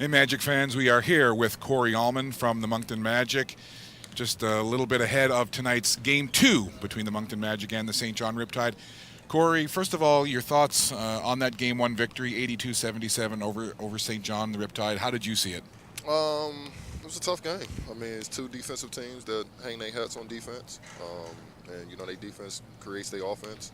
Hey, Magic fans, we are here with Corey Allman from the Moncton Magic. Just a little bit ahead of tonight's Game 2 between the Moncton Magic and the St. John Riptide. Corey, first of all, your thoughts on that Game 1 victory, 82-77 over St. John, the Riptide. How did you see it? It was a tough game. I mean, it's two defensive teams that hang their hats on defense, and their defense creates their offense.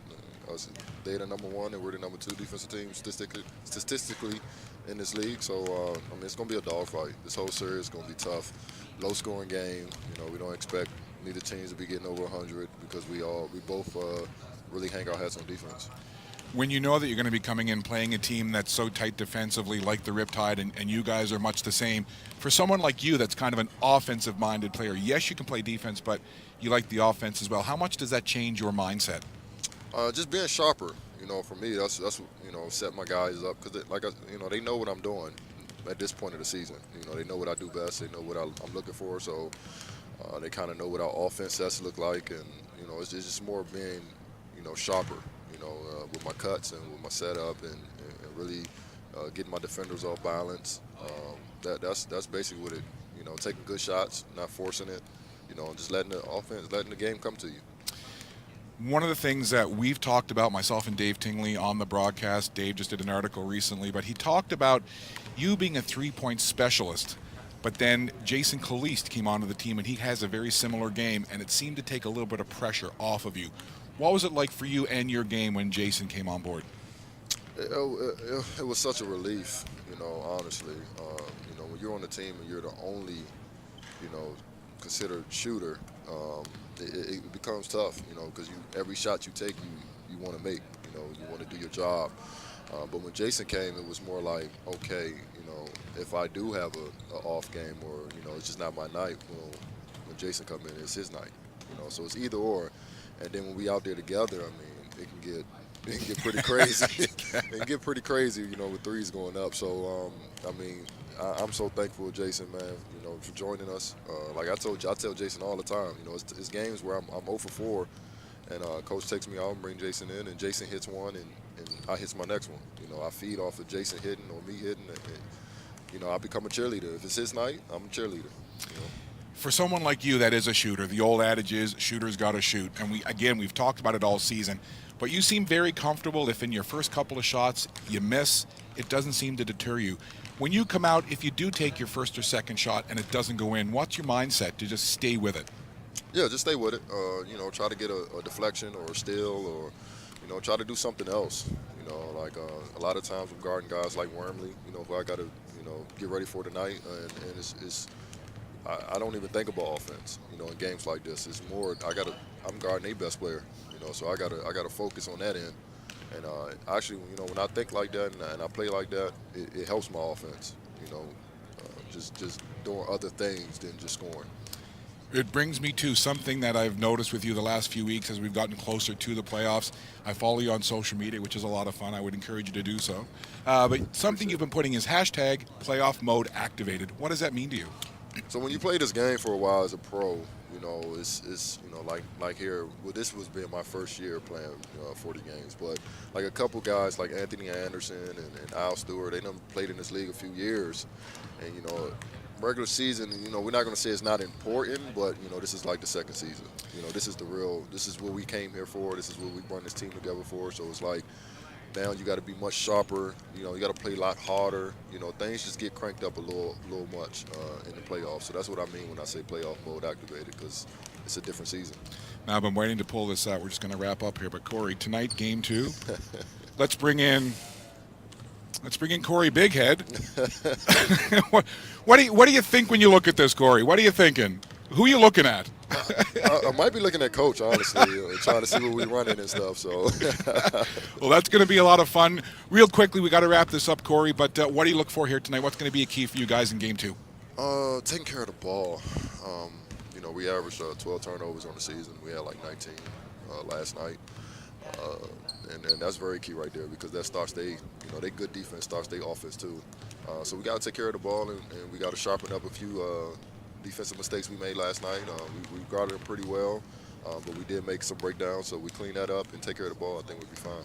They're the number one, and we're the number two defensive team statistically in this league. So I mean, it's going to be a dogfight. This whole series is going to be tough, low-scoring game. We don't expect neither teams to be getting over 100 because we both really hang our hats on defense. When you know that you're going to be coming in playing a team that's so tight defensively like the Riptide and you guys are much the same, for someone like you that's kind of an offensive-minded player, yes, you can play defense, but you like the offense as well. How much does that change your mindset? Just being sharper. For me, that's set my guys up because they know what I'm doing at this point of the season. They know what I do best. They know what I'm looking for. So they kind of know what our offense sets look like, and it's just more being sharper. With my cuts and with my setup and really getting my defenders off balance. That's basically what it. Taking good shots, not forcing it. Just letting the game come to you. One of the things that we've talked about, myself and Dave Tingley on the broadcast, Dave just did an article recently, but he talked about you being a three-point specialist. But then Jason Caliste came onto the team, and he has a very similar game, and it seemed to take a little bit of pressure off of you. What was it like for you and your game when Jason came on board? It was such a relief, honestly. When you're on the team and you're the only, considered shooter, it becomes tough, because every shot you take, you want to make, you want to do your job. But when Jason came, it was more like, okay, if I do have a off game or, it's just not my night, well, when Jason come in, it's his night, so it's either or. And then when we out there together, I mean, it can get pretty crazy. It can get pretty crazy, with threes going up. So, I mean, I'm so thankful, Jason, man, for joining us. Like I tell Jason all the time, it's games where I'm 0 for 4, and coach takes me out and bring Jason in, and Jason hits one, and I hits my next one. I feed off of Jason hitting or me hitting, and I become a cheerleader. If it's his night, I'm a cheerleader. For someone like you that is a shooter, the old adage is shooters got to shoot. And we've talked about it all season. But you seem very comfortable if in your first couple of shots you miss, it doesn't seem to deter you. When you come out, if you do take your first or second shot and it doesn't go in, what's your mindset to just stay with it? Yeah, just stay with it. Try to get a deflection or a steal or, try to do something else. A lot of times I'm guarding guys like Wormley, who I got to, get ready for tonight. And it's I don't even think about offense, in games like this. It's more I'm guarding a best player, so I gotta focus on that end. And actually, when I think like that and I play like that, it helps my offense. Just doing other things than just scoring. It brings me to something that I've noticed with you the last few weeks as we've gotten closer to the playoffs. I follow you on social media, which is a lot of fun. I would encourage you to do so. But something you've been putting is hashtag playoff mode activated. What does that mean to you? So when you play this game for a while as a pro, it's like here. Well, this was being my first year playing 40 games, but like a couple guys like Anthony Anderson and Al Stewart, they done played in this league a few years, and regular season, we're not going to say it's not important, but this is like the second season. This is this is what we came here for. This is what we brought this team together for. So it's like now you got to be much sharper. You got to play a lot harder. Things just get cranked up a little much in the playoffs. So that's what I mean when I say playoff mode activated, because it's a different season. Now, I've been waiting to pull this out. We're just going to wrap up here. But Corey, tonight, Game 2. Let's bring in Corey Bighead. what do you think when you look at this, Corey? What are you thinking? Who are you looking at? I might be looking at Coach, honestly, trying to see what we're running and stuff. So, well, that's going to be a lot of fun. Real quickly, we got to wrap this up, Corey. But what do you look for here tonight? What's going to be a key for you guys in Game 2? Taking care of the ball. We averaged 12 turnovers on the season. We had like 19 last night. And that's very key right there, because that starts they good defense starts their offense too. So we got to take care of the ball, and we got to sharpen up a few defensive mistakes we made last night. We guarded them pretty well, but we did make some breakdowns. So we clean that up and take care of the ball. I think we'll be fine.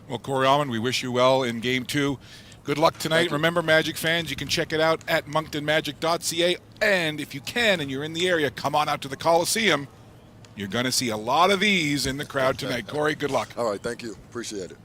Well, Corey Allman, we wish you well in Game 2. Good luck tonight. Thank you. Remember, Magic fans, you can check it out at monctonmagic.ca. And if you can and you're in the area, come on out to the Coliseum. You're going to see a lot of these in the crowd tonight. Corey, good luck. All right, thank you. Appreciate it.